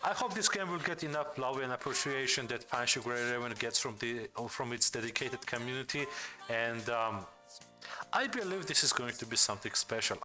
I hope this game will get enough love and appreciation that Fancy Grey Raven gets from its dedicated community, and I believe this is going to be something special.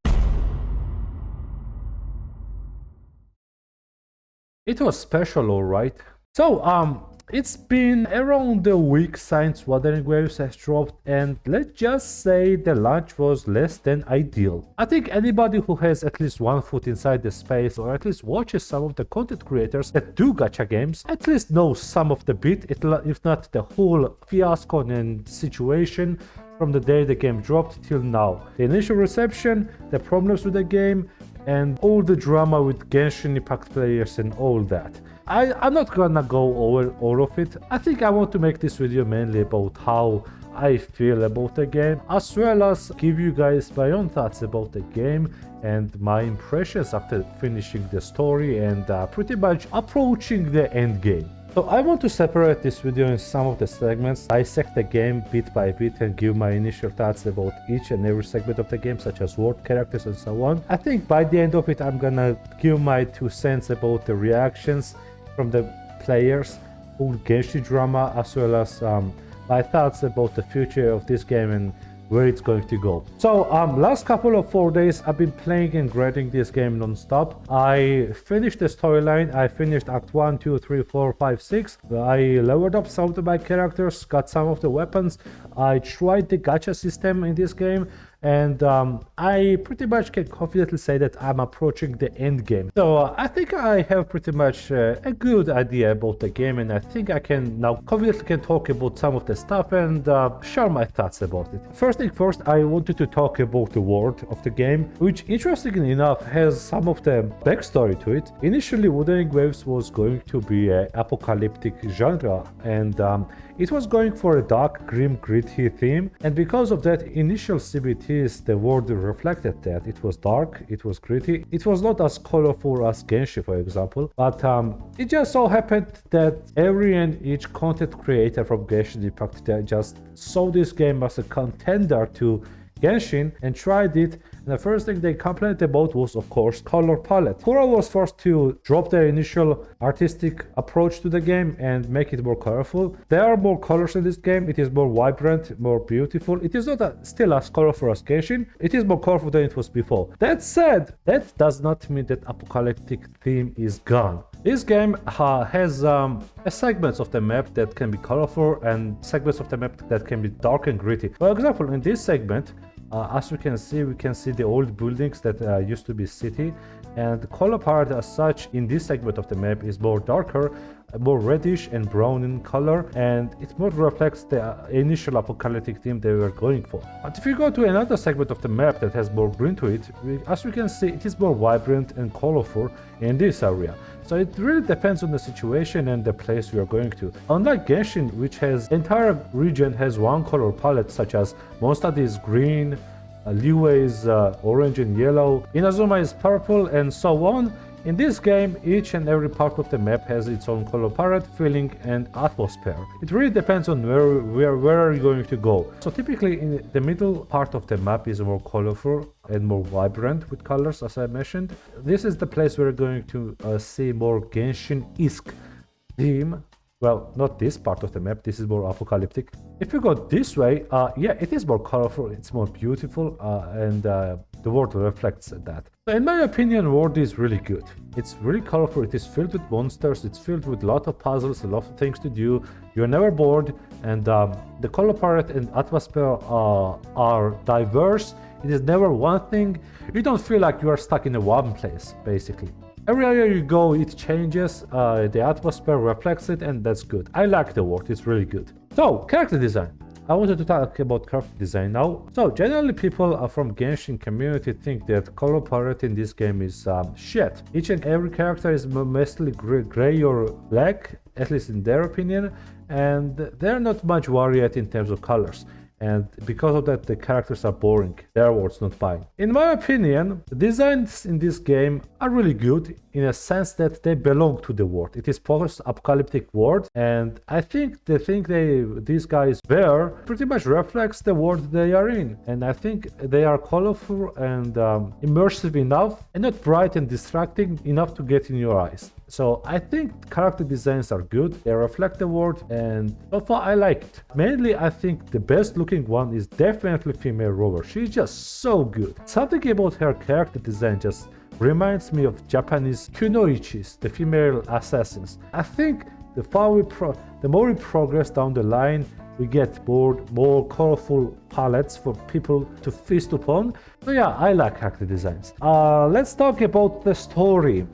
It was special, alright. So, it's been around a week since Wuthering Waves has dropped, and let's just say the launch was less than ideal. I think anybody who has at least one foot inside the space, or at least watches some of the content creators that do gacha games, at least knows some of the bit, if not the whole fiasco and situation from the day the game dropped till now. The initial reception, the problems with the game, and all the drama with Genshin Impact players and all that. I'm not gonna go over all of it. I think I want to make this video mainly about how I feel about the game, as well as give you guys my own thoughts about the game and my impressions after finishing the story and pretty much approaching the end game. So I want to separate this video in some of the segments, dissect the game bit by bit and give my initial thoughts about each and every segment of the game, such as world, characters and so on. I think by the end of it I'm gonna give my 2 cents about the reactions from the players, whole Genshin drama, as well as my thoughts about the future of this game and where it's going to go. So last couple of 4 days I've been playing and grading this game non-stop. I finished the storyline. I finished act 1, 2, 3, 4, 5, 6. I leveled up some of my characters, got some of the weapons. I tried the gacha system in this game, and I pretty much can confidently say that I'm approaching the end game. So I think I have pretty much a good idea about the game, and I think I can now confidently talk about some of the stuff and share my thoughts about it. First thing first, I wanted to talk about the world of the game, which interestingly enough has some of the backstory to it. Initially, Wuthering Waves was going to be an apocalyptic genre, and it was going for a dark, grim, gritty theme, and because of that initial CBTs, the world reflected that. It was dark, it was gritty, it was not as colorful as Genshin, for example, but it just so happened that every and each content creator from Genshin Impact just saw this game as a contender to Genshin and tried it, and the first thing they complained about was, of course, color palette. Kura was forced to drop their initial artistic approach to the game and make it more colorful. There are more colors in this game. It is more vibrant, more beautiful. It is not still as colorful as Genshin. It is more colorful than it was before. That said, that does not mean that apocalyptic theme is gone. This game has segments of the map that can be colorful and segments of the map that can be dark and gritty. For example, in this segment, as we can see the old buildings that used to be city, and the color palette as such in this segment of the map is more darker, more reddish and brown in color, and it more reflects the initial apocalyptic theme they were going for. But if you go to another segment of the map that has more green to it, as we can see, it is more vibrant and colorful in this area. So it really depends on the situation and the place you are going to. Unlike Genshin, which has entire region has one color palette, such as Mondstadt is green, Liyue is orange and yellow, Inazuma is purple, and so on. In this game, each and every part of the map has its own color palette, feeling, and atmosphere. It really depends on where are you going to go. So typically, in the middle part of the map is more colorful and more vibrant with colors, as I mentioned. This is the place where you're going to see more Genshin-esque theme. Well, not this part of the map, this is more apocalyptic. If you go this way, yeah, it is more colorful, it's more beautiful, and the world reflects that. So in my opinion, the world is really good. It's really colorful, it is filled with monsters, it's filled with a lot of puzzles, a lot of things to do. You're never bored, and the color palette and atmosphere are diverse. It is never one thing. You don't feel like you are stuck in one place, basically. Every area you go, it changes, the atmosphere reflects it, and that's good. I like the world, it's really good. So, character design. I wanted to talk about character design now. So, generally people from Genshin community think that color palette in this game is shit. Each and every character is mostly gray or black, at least in their opinion, and they're not much varied in terms of colors. And because of that, the characters are boring. Their words, not mine. In my opinion, the designs in this game are really good in a sense that they belong to the world. It is post-apocalyptic world, and I think the thing these guys wear pretty much reflects the world they are in. And I think they are colorful and immersive enough, and not bright and distracting enough to get in your eyes. So I think character designs are good, they reflect the world, and so far I like it. Mainly I think the best looking one is definitely female rover. She's just so good. Something about her character design just reminds me of Japanese kunoichis, the female assassins. I think the more we progress down the line, we get more colorful palettes for people to feast upon. So yeah, I like character designs. Let's talk about the story.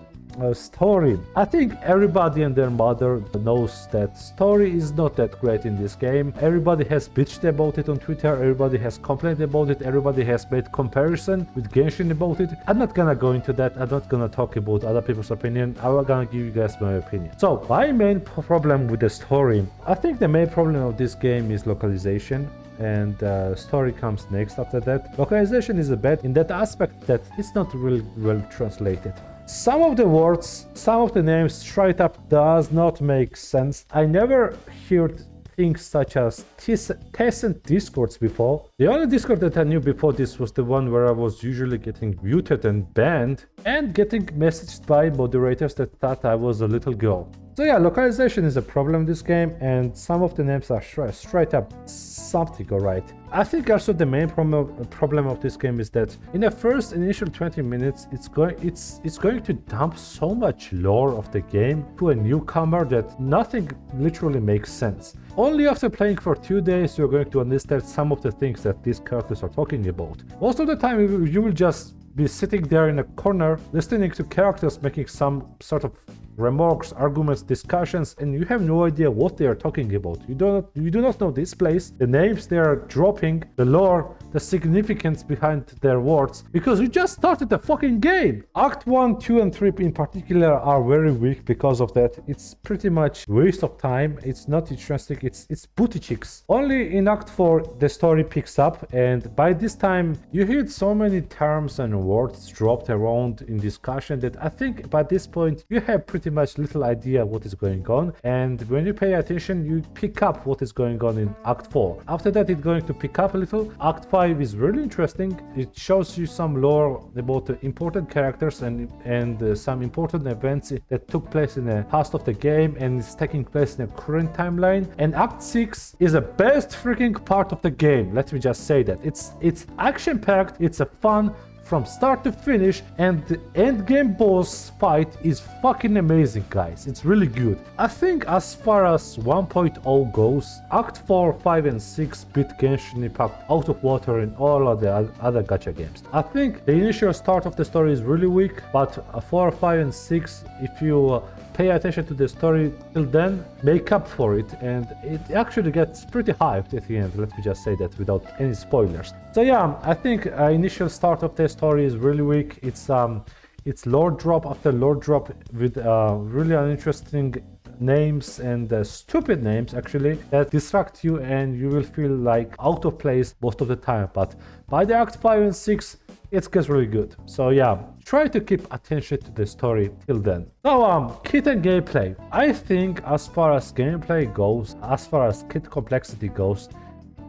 I think everybody and their mother knows that story is not that great in this game. Everybody has bitched about it on Twitter, everybody has complained about it, everybody has made comparison with Genshin about it. I'm not gonna go into that, I'm not gonna talk about other people's opinion, I'm gonna give you guys my opinion. So, my main problem with the story, I think the main problem of this game is localization. And story comes next after that. Localization is bad in that aspect that it's not really well translated. Some of the words, some of the names straight up does not make sense. I never heard things such as Tencent Discords before. The only Discord that I knew before this was the one where I was usually getting muted and banned and getting messaged by moderators that thought I was a little girl. So yeah, localization is a problem in this game, and some of the names are straight up something alright. I think also the main problem of this game is that in the first initial 20 minutes, it's going to dump so much lore of the game to a newcomer that nothing literally makes sense. Only after playing for 2 days, you're going to understand some of the things that these characters are talking about. Most of the time, you will just be sitting there in a corner, listening to characters making some sort of remarks, arguments, discussions, and you have no idea what they are talking about. You do not know this place, the names they are dropping, the lore, the significance behind their words, because you just started the fucking game. Act 1, 2, and 3 in particular are very weak because of that. It's pretty much waste of time. It's not interesting. It's booty chicks. Only in Act 4 the story picks up, and by this time you heard so many terms and words dropped around in discussion that I think by this point you have pretty much little idea what is going on, and when you pay attention you pick up what is going on in Act 4. After that it's going to pick up a little. Act 5 is really interesting. It shows you some lore about the important characters and some important events that took place in the past of the game and is taking place in the current timeline. And Act 6 is the best freaking part of the game. Let me just say that. It's action packed, it's a fun from start to finish, and the end game boss fight is fucking amazing, guys. It's really good. I think as far as 1.0 goes, Act 4, 5 and 6 beat Genshin Impact out of water in all of the other gacha games. I think the initial start of the story is really weak, but 4, 5 and 6, if you pay attention to the story till then, make up for it, and it actually gets pretty hyped at the end. Let me just say that without any spoilers. So yeah, I think initial start of the story is really weak. It's lore drop after lore drop with really uninteresting names and stupid names actually that distract you, and you will feel like out of place most of the time. But by the Act 5 and 6, it gets really good. So yeah, try to keep attention to the story till then. Now kit and gameplay. I think as far as gameplay goes, as far as kit complexity goes,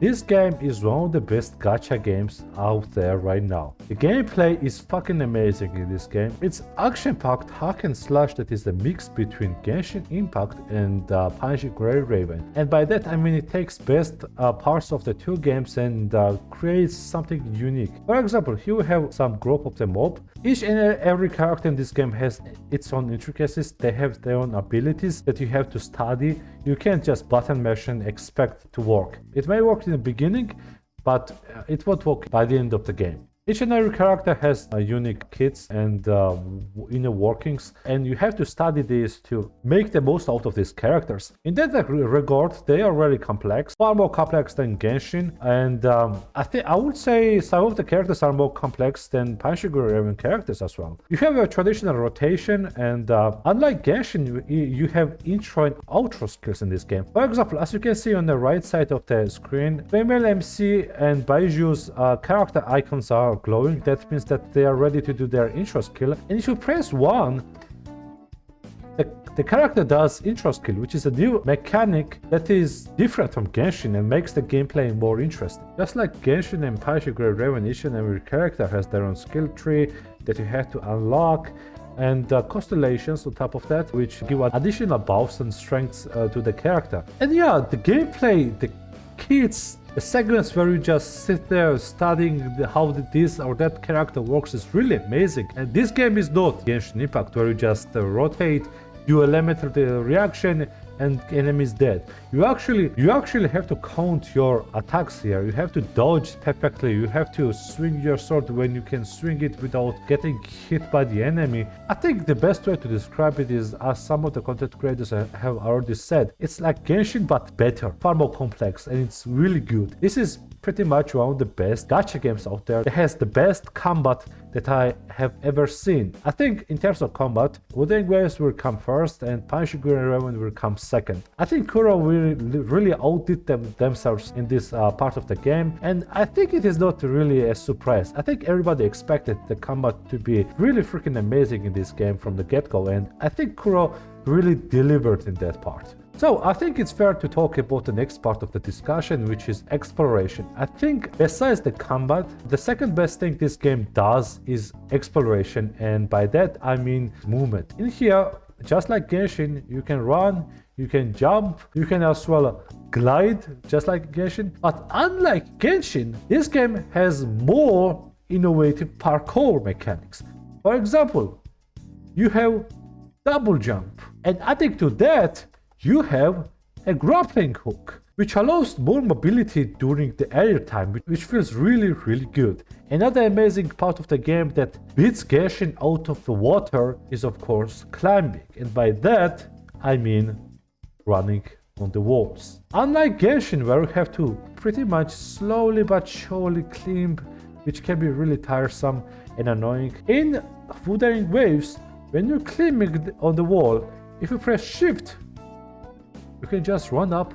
this game is one of the best gacha games out there right now. The gameplay is fucking amazing in this game. It's action-packed hack and slash that is a mix between Genshin Impact and Panji Grey Raven. And by that I mean it takes best parts of the two games and creates something unique. For example, here we have some group of the mob. Each and every character in this game has its own intricacies. They have their own abilities that you have to study. You can't just button mash and expect to work. It may work in the beginning, but it won't work by the end of the game. Each and every character has unique kits and inner workings, and you have to study these to make the most out of these characters. In that regard, they are really complex, far more complex than Genshin, and I would say some of the characters are more complex than Panshiguro Raven characters as well. You have a traditional rotation, and unlike Genshin, you have intro and outro skills in this game. For example, as you can see on the right side of the screen, female MC and Baiju's character icons are glowing. That means that they are ready to do their intro skill, and if you press 1, the character does intro skill, which is a new mechanic that is different from Genshin and makes the gameplay more interesting. Just like Genshin and Panji Grey Raven, each and every character has their own skill tree that you have to unlock, and constellations on top of that, which give additional buffs and strengths to the character. And yeah, the gameplay, the kids, the segments where you just sit there studying how this or that character works is really amazing. And this game is not Genshin Impact where you just rotate, do elementary reaction, and enemies dead. You actually have to count your attacks here. You have to dodge perfectly. You have to swing your sword when you can swing it without getting hit by the enemy. I think the best way to describe it is, as some of the content creators have already said, it's like Genshin but better, far more complex, and it's really good. This is pretty much one of the best gacha games out there. It has the best combat that I have ever seen. I think in terms of combat, Wuthering Waves will come first and Panshiguri Raven will come second. I think Kuro really outdid themselves in this part of the game, and I think it is not really a surprise. I think everybody expected the combat to be really freaking amazing in this game from the get-go, and I think Kuro really delivered in that part. So I think it's fair to talk about the next part of the discussion, which is exploration. I think besides the combat, the second best thing this game does is exploration, and by that I mean movement. In here, just like Genshin, you can run, you can jump, you can as well glide, just like Genshin. But unlike Genshin, this game has more innovative parkour mechanics. For example, you have double jump, and adding to that, you have a grappling hook, which allows more mobility during the air time, which feels really good. Another amazing part of the game that beats Genshin out of the water is of course climbing, and by that I mean running on the walls. Unlike Genshin, where you have to pretty much slowly but surely climb, which can be really tiresome and annoying, in Wuthering Waves, when you're climbing on the wall, if you press shift, you can just run up,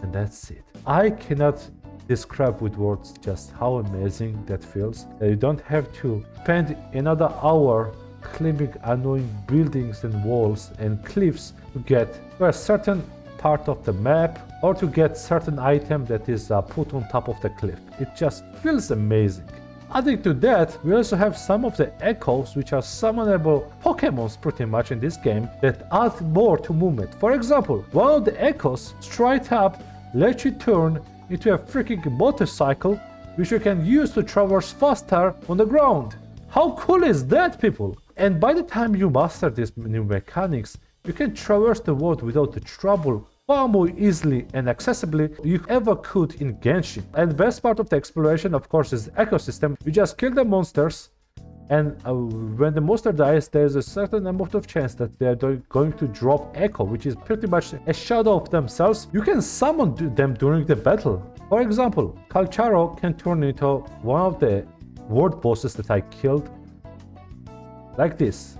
and that's it. I cannot describe with words just how amazing that feels. That you don't have to spend another hour climbing annoying buildings and walls and cliffs to get to a certain part of the map or to get certain item that is put on top of the cliff. It just feels amazing. Adding to that, we also have some of the echoes, which are summonable Pokemons pretty much in this game, that add more to movement. For example, one of the echoes straight up lets you turn into a freaking motorcycle, which you can use to traverse faster on the ground. How cool is that, people? And by the time you master these new mechanics, you can traverse the world without the trouble far more easily and accessibly you ever could in Genshin. And the best part of the exploration, of course, is the ecosystem. You just kill the monsters, and when the monster dies, there's a certain amount of chance that they're going to drop echo, which is pretty much a shadow of themselves. You can summon them during the battle. For example, Kalcharo can turn into one of the world bosses that I killed, like this,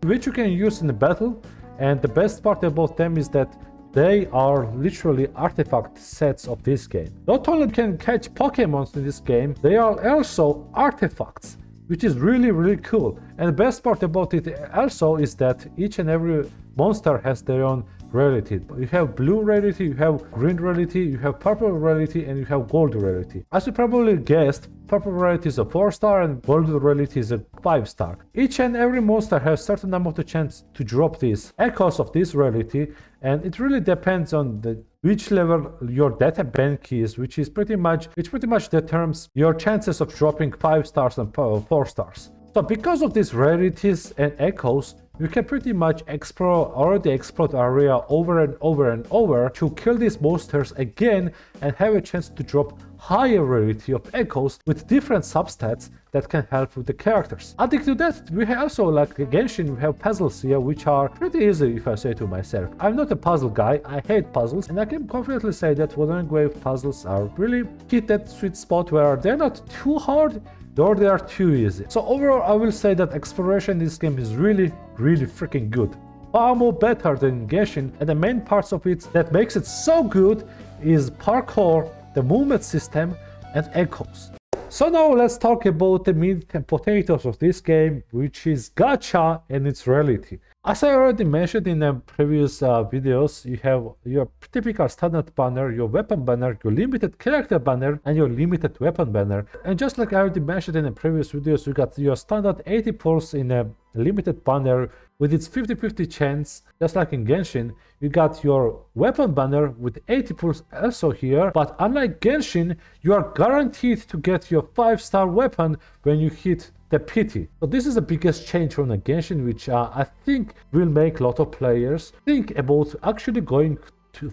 which you can use in the battle. And the best part about them is that they are literally artifact sets of this game. Not only can catch Pokemons in this game, they are also artifacts, which is really cool. And the best part about it also is that each and every monster has their own rarity. You have blue rarity, you have green rarity, you have purple rarity, and you have gold rarity. As you probably guessed, purple rarity is a 4-star and gold rarity is a 5-star. Each and every monster has certain amount of chance to drop these echoes of this rarity, and it really depends on which level your data bank is, which pretty much determines your chances of dropping 5 stars and 4 stars. So because of these rarities and echoes, you can pretty much already explore the area over and over to kill these monsters again and have a chance to drop higher rarity of echoes with different substats that can help with the characters. Adding to that, we also, like Genshin, we have puzzles here which are pretty easy, if I say to myself. I'm not a puzzle guy, I hate puzzles, and I can confidently say that Wuthering Waves puzzles are really hit that sweet spot where they're not too hard, or they are too easy. So overall, I will say that exploration in this game is really freaking good. Far more better than Genshin, and the main parts of it that makes it so good is parkour, the movement system, and echoes. So now let's talk about the meat and potatoes of this game, which is gacha and its reality. As I already mentioned in the previous videos, you have your typical standard banner, your weapon banner, your limited character banner, and your limited weapon banner. And just like I already mentioned in the previous videos, you got your standard 80 pulse in a limited banner with its 50-50 chance, just like in Genshin. You got your weapon banner with 80 pulse also here, but unlike Genshin, you are guaranteed to get your 5-star weapon when you hit the pity. So this is the biggest change from the Genshin, which I think will make a lot of players think about actually going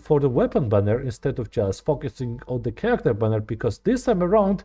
for the weapon banner instead of just focusing on the character banner, because this time around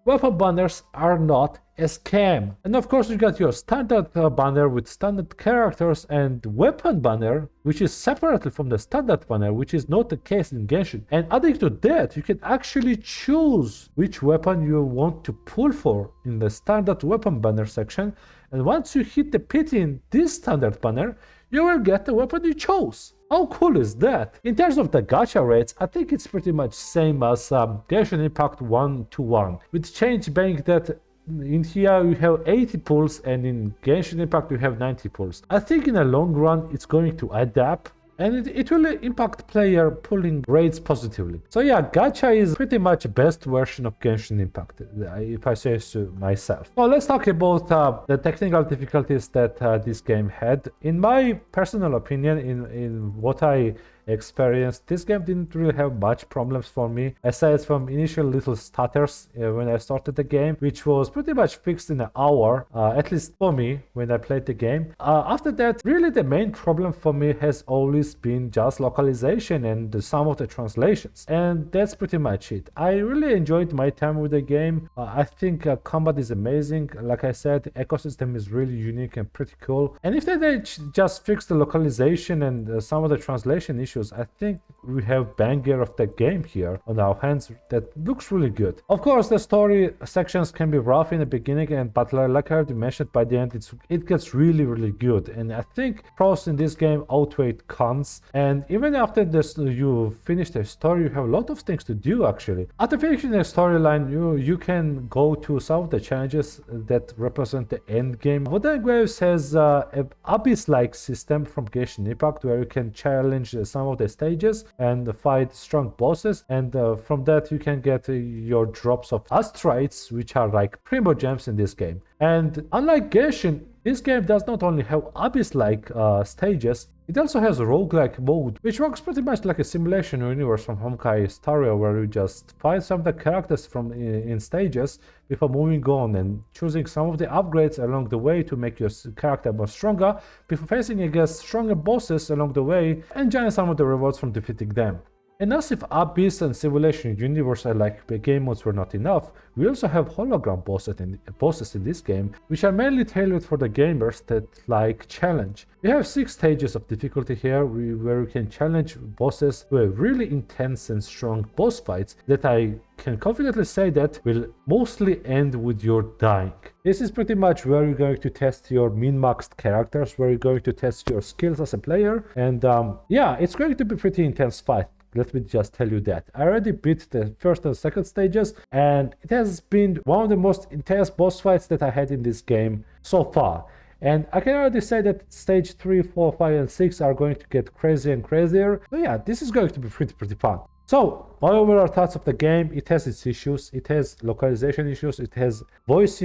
weapon banners are not a scam. And of course you got your standard banner with standard characters, and weapon banner which is separately from the standard banner, which is not the case in Genshin. And adding to that, you can actually choose which weapon you want to pull for in the standard weapon banner section, and once you hit the pity in this standard banner, you will get the weapon you chose. How cool is that? In terms of the gacha rates, I think it's pretty much same as Genshin Impact 1-1, with change being that in here you have 80 pulls and in Genshin Impact you have 90 pulls. I think in the long run it's going to adapt, and it will impact player pulling rates positively. So yeah, gacha is pretty much best version of Genshin Impact, if I say so myself. Well, let's talk about the technical difficulties that this game had. In my personal opinion, in what I experienced, this game didn't really have much problems for me, aside from initial little stutters when I started the game, which was pretty much fixed in an hour, at least for me when I played the game. After that, really the main problem for me has always been just localization and some of the translations, and that's pretty much it. I really enjoyed my time with the game. I think combat is amazing. Like I said, the ecosystem is really unique and pretty cool, and if they just fix the localization and some of the translation issues, I think we have banger of the game here on our hands that looks really good. Of course, the story sections can be rough in the beginning, but like I already mentioned, by the end it gets really good. And I think pros in this game outweigh cons. And even after this, you finish the story, you have a lot of things to do actually. After finishing the storyline, you can go to some of the challenges that represent the end game. Wuthering Waves has an Abyss-like system from Genshin Impact where you can challenge some of the stages and fight strong bosses, and from that you can get your drops of asteroids, which are like primo gems in this game. And unlike Genshin, this game does not only have Abyss-like stages, it also has a roguelike mode, which works pretty much like a simulation universe from Honkai Star Rail, where you just find some of the characters from in stages before moving on and choosing some of the upgrades along the way to make your character more stronger, before facing against stronger bosses along the way, enjoying some of the rewards from defeating them. And as if Abyss and Simulation Universe like game modes were not enough, we also have hologram bosses in this game, which are mainly tailored for the gamers that like challenge. We have 6 stages of difficulty here, where you can challenge bosses to a really intense and strong boss fights that I can confidently say that will mostly end with your dying. This is pretty much where you're going to test your min-maxed characters, where you're going to test your skills as a player, and yeah, it's going to be pretty intense fight. Let me just tell you that. I already beat the first and second stages, and it has been one of the most intense boss fights that I had in this game so far. And I can already say that stage 3, 4, 5, and 6 are going to get crazier and crazier. So yeah, this is going to be pretty fun. So, my overall thoughts of the game: it has its issues, it has localization issues, it has voice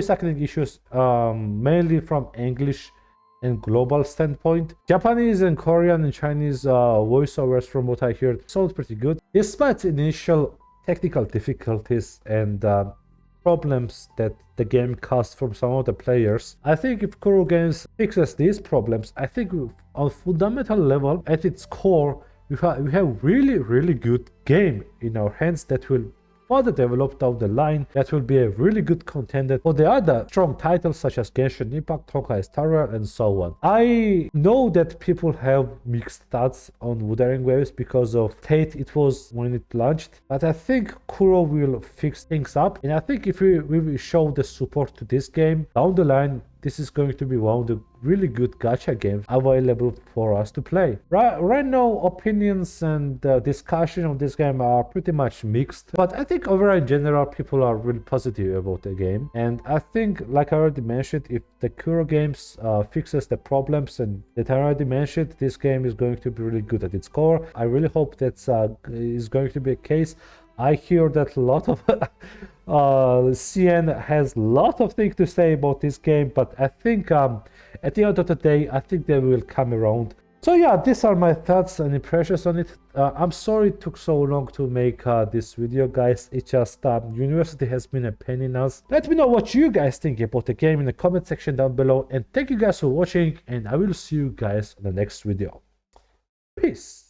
acting issues, mainly from English and global standpoint. Japanese and Korean and Chinese voiceovers, from what I heard, sound pretty good. Despite initial technical difficulties and problems that the game caused from some of the players, I think if Kuro Games fixes these problems, I think on fundamental level, at its core, we have really good game in our hands that will further developed down the line, that will be a really good contender for the other strong titles such as Genshin Impact, Honkai Star Rail, and so on. I know that people have mixed thoughts on Wuthering Waves because of state it was when it launched, but I think Kuro will fix things up, and I think if we show the support to this game down the line, this is going to be one of the really good gacha games available for us to play. Right now, opinions and discussion of this game are pretty much mixed, but I think overall in general people are really positive about the game. And I think, like I already mentioned, if the Kuro Games fixes the problems and that I already mentioned, this game is going to be really good at its core. I really hope that is going to be a case. I hear that a lot of CN has a lot of things to say about this game, but I think at the end of the day, I think they will come around. So yeah, these are my thoughts and impressions on it. I'm sorry it took so long to make this video, guys. It's just university has been a pain in us. Let me know what you guys think about the game in the comment section down below, and thank you guys for watching, and I will see you guys in the next video. Peace.